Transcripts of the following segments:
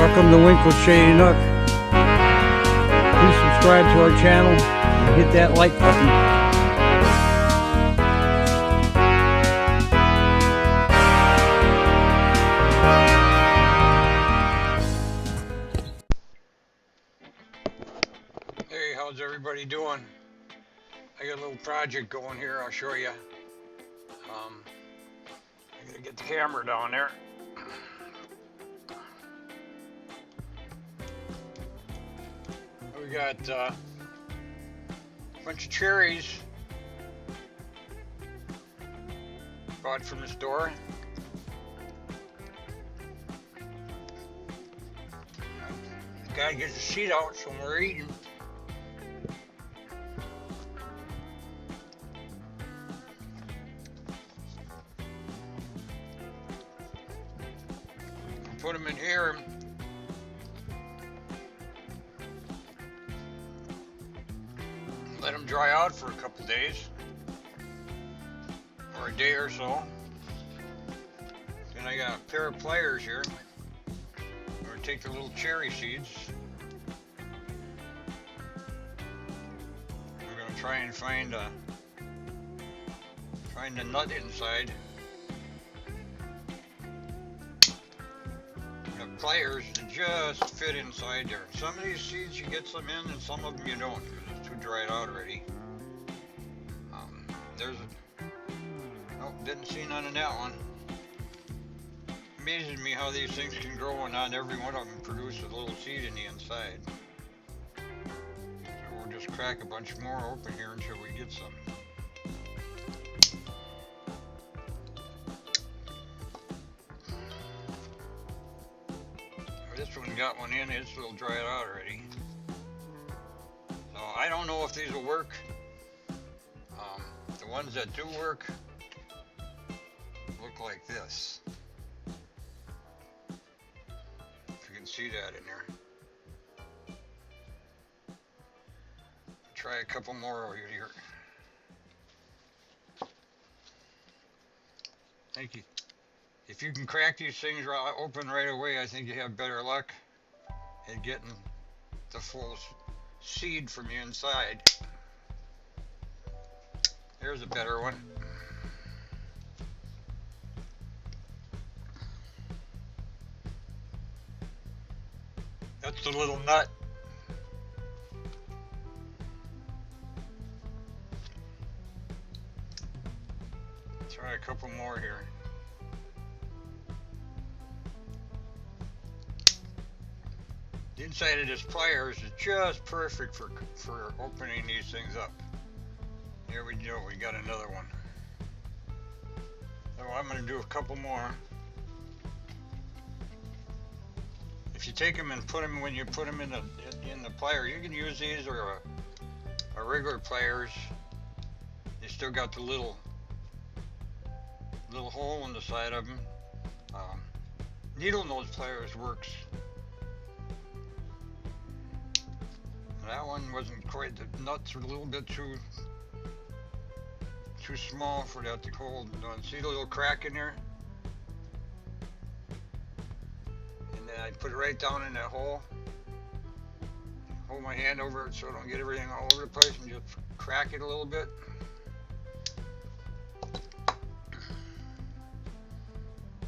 Welcome to Winkle Shady Nook. Please subscribe to our channel and hit that like button. Hey, how's everybody doing? I got a little project going here. I'll show you. I gotta get the camera down there. We got a bunch of cherries bought from the store. Gotta get the seed out so we're eating. Put them in here. Let them dry out for a couple days or a day or so. Then I got a pair of pliers here. I'm going to take the little cherry seeds. We're going to try and find the nut inside. The pliers just fit inside there. Some of these seeds you get some in and some of them you don't. Too dried out already. Nope, didn't see none in that one. Amazes me how these things can grow and not every one of them produce a little seed in the inside. So we'll just crack a bunch more open here until we get some. This one got one in, it's a little dried out already. So I don't know if these will work. The ones that do work look like this. If you can see that in there. Try a couple more over here. Thank you. If you can crack these things open right away, I think you have better luck at getting the full seed from the inside. There's a better one. That's the little nut. Try a couple more here. The inside of this pliers is just perfect for opening these things up. Here we go, we got another one. So I'm going to do a couple more. If you take them and put them, when you put them in the plier, you can use these or a regular pliers. They still got the little hole in the side of them. Needle nose pliers works. That one wasn't quite, the nuts were a little bit too small for that to hold. See the little crack in there? And then I put it right down in that hole. Hold my hand over it so I don't get everything all over the place and just crack it a little bit.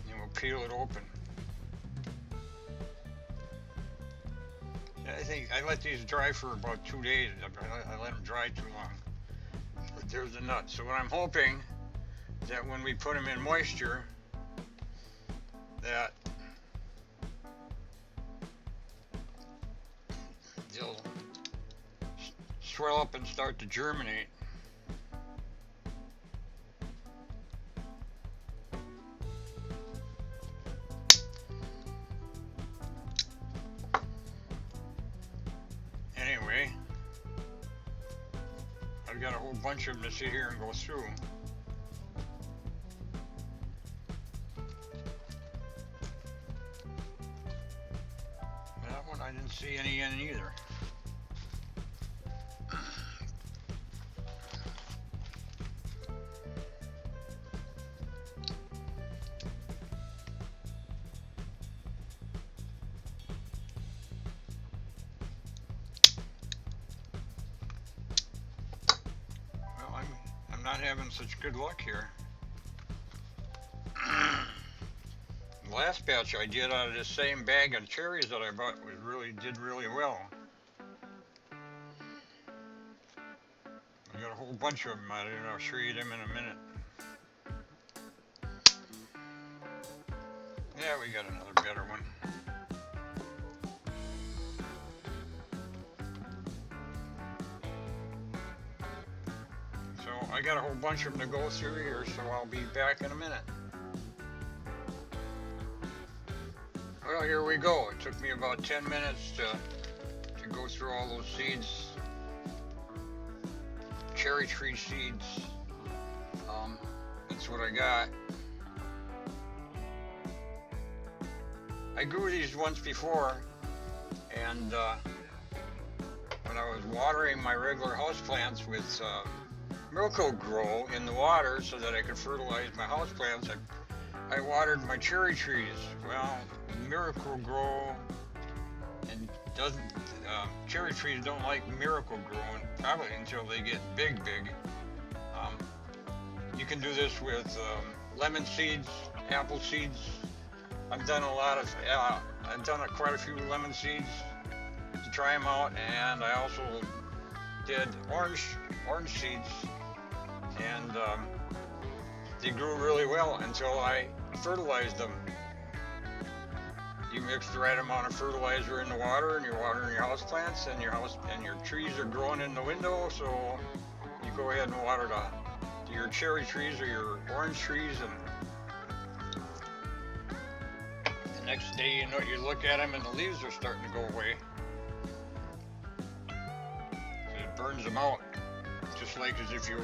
And we'll peel it open. I think I let these dry for about 2 days. I let them dry too long. But there's the nut. So what I'm hoping that when we put them in moisture, that they'll swell up and start to germinate. Anyway, I've got a whole bunch of them to sit here and go through. That one I didn't see any in either. having such good luck here. The last batch I did out of this same bag of cherries that I bought did really well. I got a whole bunch of them out of it. I'll show you them in a minute. Yeah, we got another better one. So I got a whole bunch of them to go through here, so I'll be back in a minute. Well, here we go. It took me about 10 minutes to go through all those seeds. Cherry tree seeds. That's what I got. I grew these once before, and when I was watering my regular houseplants with Miracle-Gro in the water so that I could fertilize my houseplants, I watered my cherry trees. Well, Miracle-Gro and cherry trees don't like Miracle-Gro, probably until they get big. You can do this with lemon seeds, apple seeds. I've done quite a few lemon seeds to try them out, and I also did orange seeds, and they grew really well until I fertilized them. You mix the right amount of fertilizer in the water, and you're watering your house plants, and your trees are growing in the window. So you go ahead and water your cherry trees or your orange trees, and the next day you look at them and the leaves are starting to go away. It burns them out, just like as if you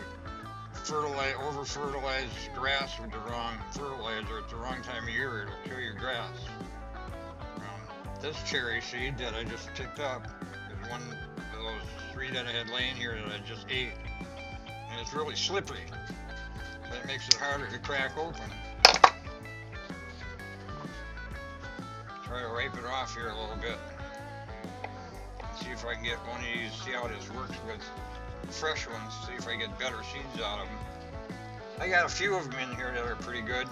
over fertilize grass with the wrong fertilizer at the wrong time of year. It'll kill your grass. This cherry seed that I just picked up is one of those 3 that I had laying here that I just ate. And it's really slippery. So that makes it harder to crack open. Try to wipe it off here a little bit. See if I can get one of these, see how this works with fresh ones, see if I get better seeds out of them. I got a few of them in here that are pretty good.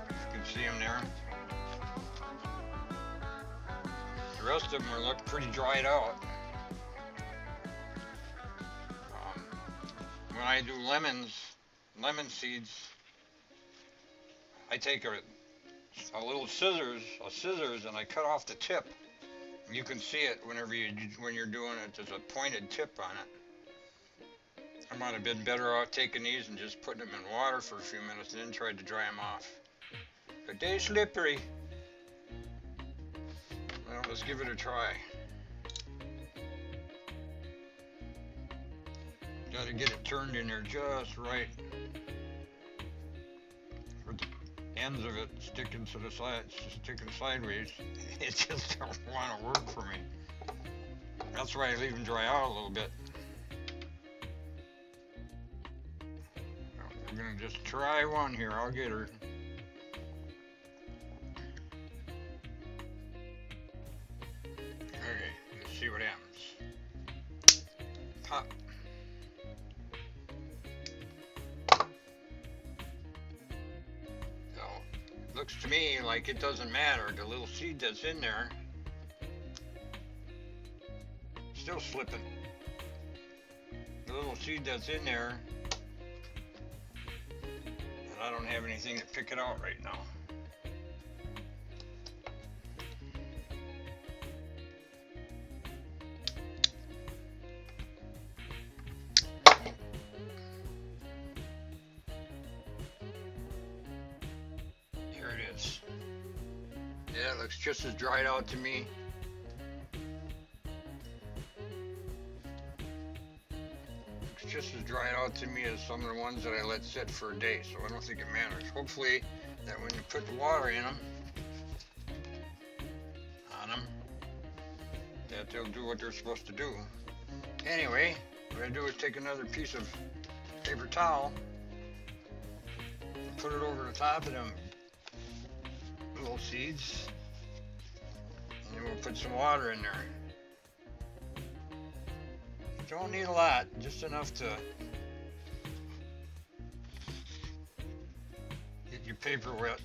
You can see them there. The rest of them look pretty dried out. When I do lemon seeds, I take a little scissors, and I cut off the tip. You can see it when you're doing it. There's a pointed tip on it. I might have been better off taking these and just putting them in water for a few minutes and then tried to dry them off. But they're slippery. Well, let's give it a try. Got to get it turned in there just right. For the ends of it sticking to the sides, sticking sideways. It just don't want to work for me. That's why I leave them dry out a little bit. We're gonna just try one here. I'll get her. Okay, let's see what happens. Pop. So, looks to me like it doesn't matter. The little seed that's in there, still slipping. The little seed that's in there, and I don't have anything to pick it out right now. Here it is. Yeah, it looks just as dried out to me. Just as dried out to me as some of the ones that I let sit for a day, so I don't think it matters. Hopefully that when you put the water in them, that they'll do what they're supposed to do. Anyway, what I do is take another piece of paper towel and put it over the top of them little seeds, and then we'll put some water in there. Don't need a lot, just enough to paper wet.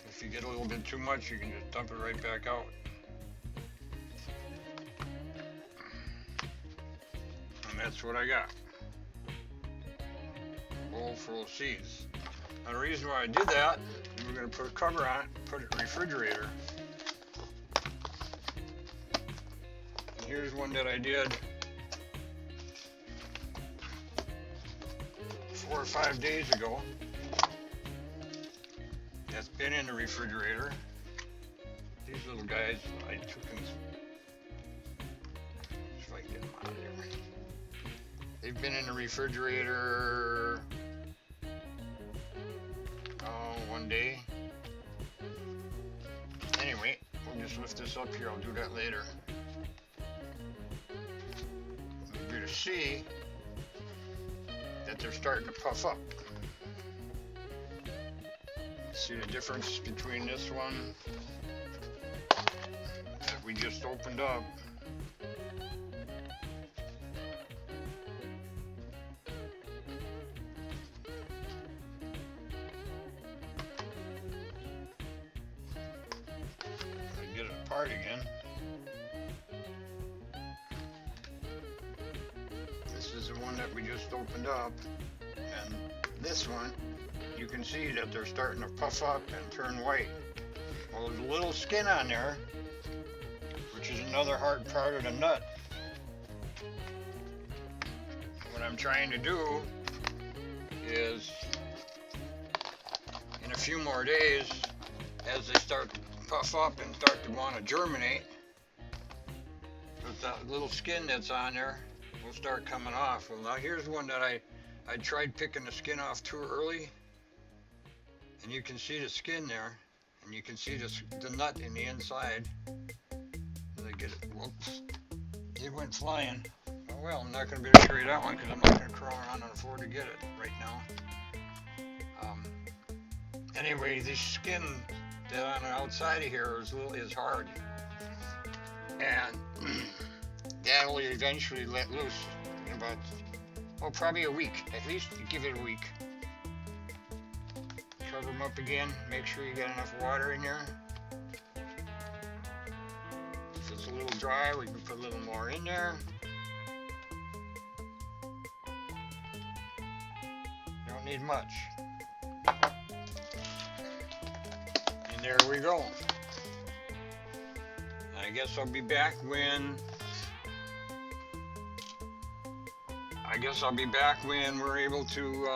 If you get a little bit too much, you can just dump it right back out. And that's what I got. A bowl full of seeds. Now the reason why I did that, we're going to put a cover on it, put it in the refrigerator. And here's one that I did 4 or 5 days ago. That's been in the refrigerator. These little guys, I took them. If I can get them out of here. They've been in the refrigerator 1 day. Anyway, we'll just lift this up here. I'll do that later. You're to see that they're starting to puff up. See the difference between this one that we just opened up. Get it apart again. This is the one that we just opened up, and this one you can see that they're starting to puff up and turn white. Well, there's a little skin on there, which is another hard part of the nut. What I'm trying to do is, in a few more days, as they start to puff up and start to want to germinate, that little skin that's on there will start coming off. Well, now here's one that I tried picking the skin off too early. And you can see the skin there, and you can see the nut in the inside. Did I get it? Whoops. It went flying. Oh well, I'm not going to be able to show you that one because I'm not going to crawl around on the floor to get it right now. Anyway, this skin that on the outside of here is hard. And that will eventually let loose in about, probably a week. At least give it a week. Cover them up again, make sure you got enough water in there. If it's a little dry, we can put a little more in there. Don't need much. And there we go. I guess I'll be back when we're able to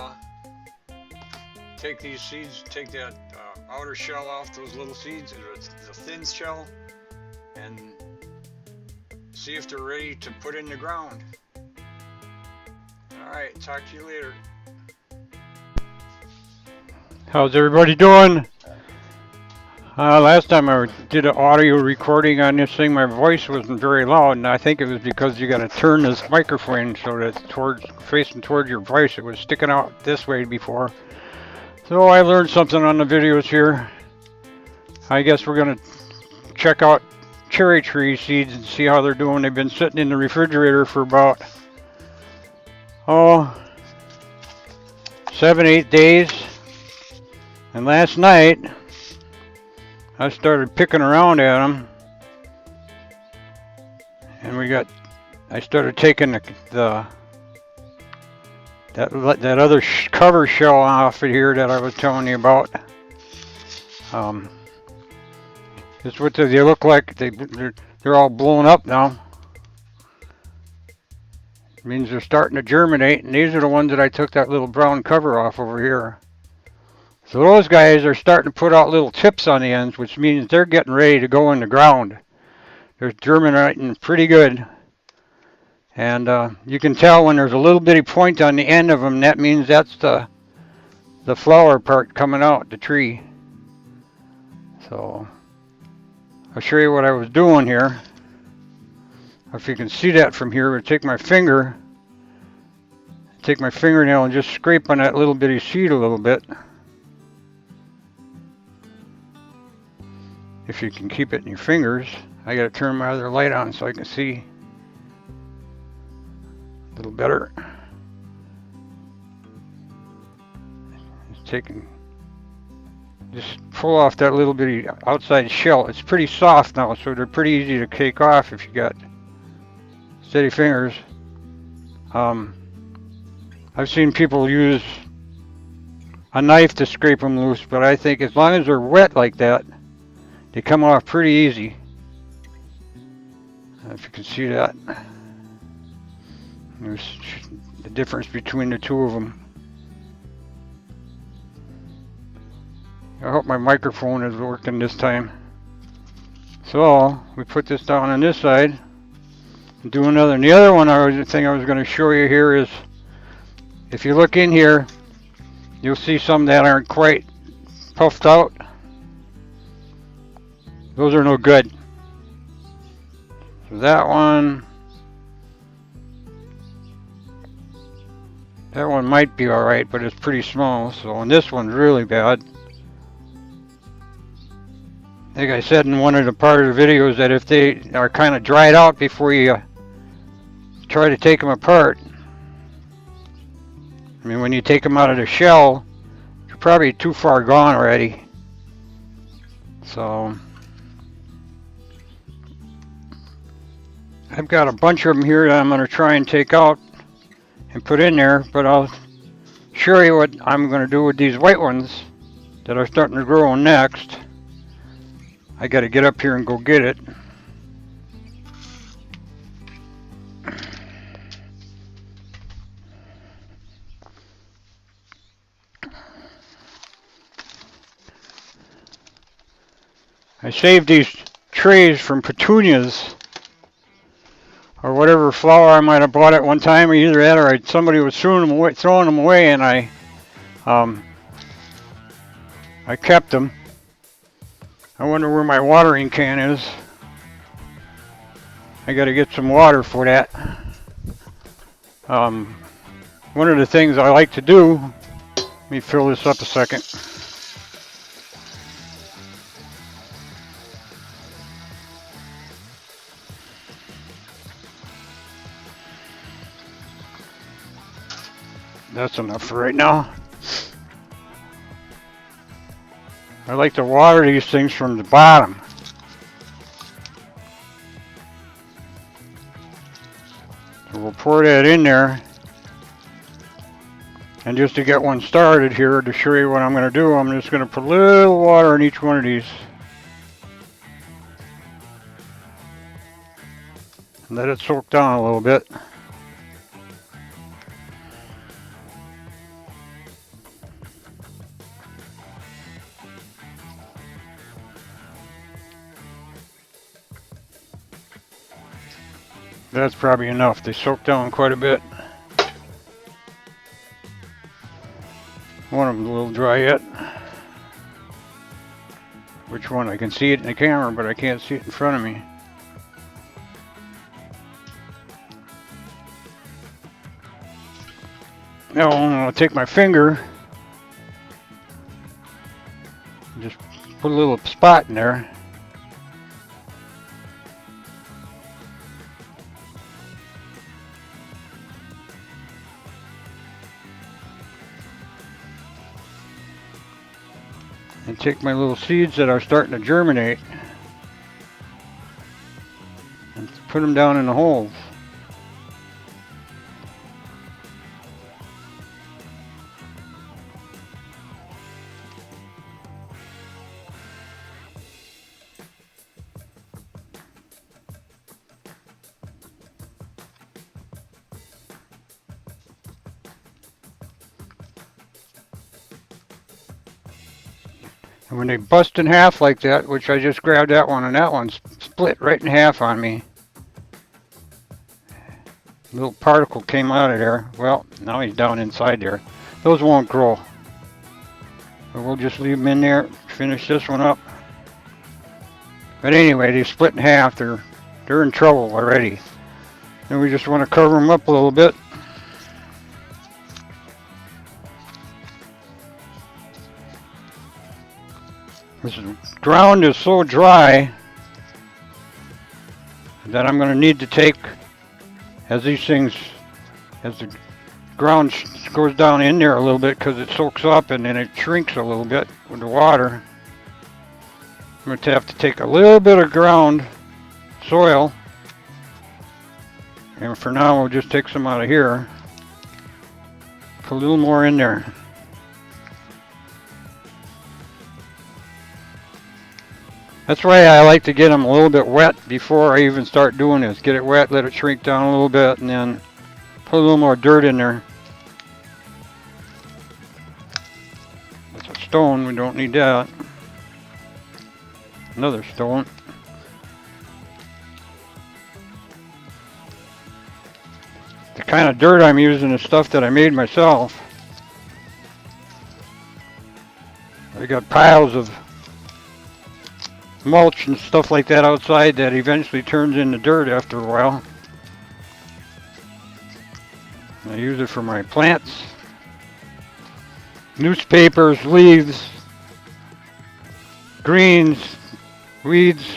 take these seeds, take that outer shell off those little seeds, the thin shell, and see if they're ready to put in the ground. Alright, talk to you later. How's everybody doing? Last time I did an audio recording on this thing, my voice wasn't very loud, and I think it was because you got to turn this microphone so that it's facing towards your voice. It was sticking out this way before. So I learned something on the videos here. I guess we're going to check out cherry tree seeds and see how they're doing. They've been sitting in the refrigerator for about 7-8 days. And last night I started picking around at them, and I started taking that other cover shell off of here that I was telling you about. This is what they look like. They're all blown up now. It means they're starting to germinate, and these are the ones that I took that little brown cover off over here. So those guys are starting to put out little tips on the ends, which means they're getting ready to go in the ground. They're germinating pretty good. And you can tell when there's a little bitty point on the end of them, that means that's the flower part coming out, the tree. So I'll show you what I was doing here. If you can see that from here, I take my fingernail and just scrape on that little bitty seed a little bit. If you can keep it in your fingers. I gotta turn my other light on so I can see a little better. just pull off that little bitty outside shell. It's pretty soft now, so they're pretty easy to take off if you got steady fingers. I've seen people use a knife to scrape them loose, but I think as long as they're wet like that, they come off pretty easy. If you can see that. There's the difference between the two of them. I hope my microphone is working this time. So we put this down on this side. Do another. And the other one, the thing I was going to show you here is, if you look in here, you'll see some that aren't quite puffed out. Those are no good. So that one might be alright, but it's pretty small. So, and this one's really bad. I think I said in one of the part of the videos that if they are kind of dried out before you try to take them apart, I mean, when you take them out of the shell, you're probably too far gone already. So I've got a bunch of them here that I'm going to try and take out and put in there, but I'll show you what I'm going to do with these white ones that are starting to grow next. I got to get up here and go get it. I saved these trays from petunias or whatever flower I might have bought at one time, or either that or somebody was throwing them away, and I kept them. I wonder where my watering can is. I got to get some water for that. One of the things I like to do, let me fill this up a second. That's enough for right now. I like to water these things from the bottom. So we'll pour that in there. And just to get one started here, to show you what I'm going to do, I'm just going to put a little water in each one of these. And let it soak down a little bit. That's probably enough. They soak down quite a bit. One of them's a little dry yet. Which one? I can see it in the camera, but I can't see it in front of me. Now I'm going to take my finger and just put a little spot in there. And take my little seeds that are starting to germinate and put them down in the holes. And when they bust in half like that, which I just grabbed that one, and that one split right in half on me. A little particle came out of there. Well, now he's down inside there. Those won't grow. But we'll just leave them in there, finish this one up. But anyway, they split in half. They're in trouble already. And we just want to cover them up a little bit. This ground is so dry that I'm going to need to take, as the ground goes down in there a little bit because it soaks up and then it shrinks a little bit with the water. I'm going to have to take a little bit of ground soil, and for now we'll just take some out of here. Put a little more in there. That's why I like to get them a little bit wet before I even start doing this. Get it wet, let it shrink down a little bit, and then put a little more dirt in there. That's a stone, we don't need that. Another stone. The kind of dirt I'm using is stuff that I made myself. I got piles of mulch and stuff like that outside that eventually turns into dirt after a while. I use it for my plants, newspapers, leaves, greens, weeds,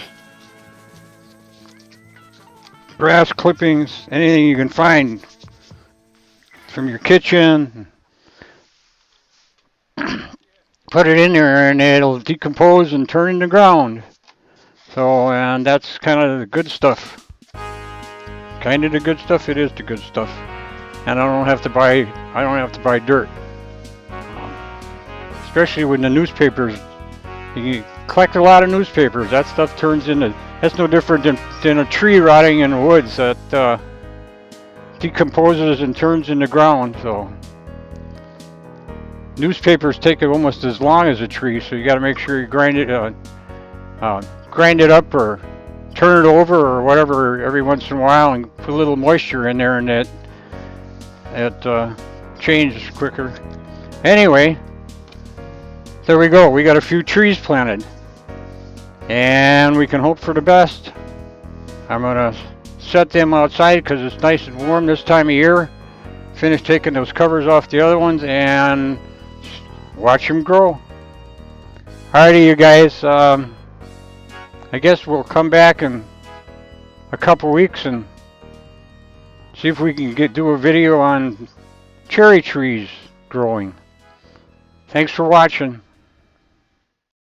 grass clippings, anything you can find from your kitchen. Put it in there and it'll decompose and turn into ground. So, and that's kind of the good stuff. Kind of the good stuff. It is the good stuff. And I don't have to buy dirt. Especially when the newspapers, you collect a lot of newspapers. That stuff turns into, that's no different than a tree rotting in the woods that decomposes and turns into ground. So newspapers take it almost as long as a tree, so you got to make sure you grind it up or turn it over or whatever every once in a while, and put a little moisture in there, and it changes quicker. Anyway, there we go. We got a few trees planted, and we can hope for the best. I'm gonna set them outside because it's nice and warm this time of year. Finish taking those covers off the other ones and watch them grow. Alrighty, you guys. I guess we'll come back in a couple weeks and see if we can do a video on cherry trees growing. Thanks for watching.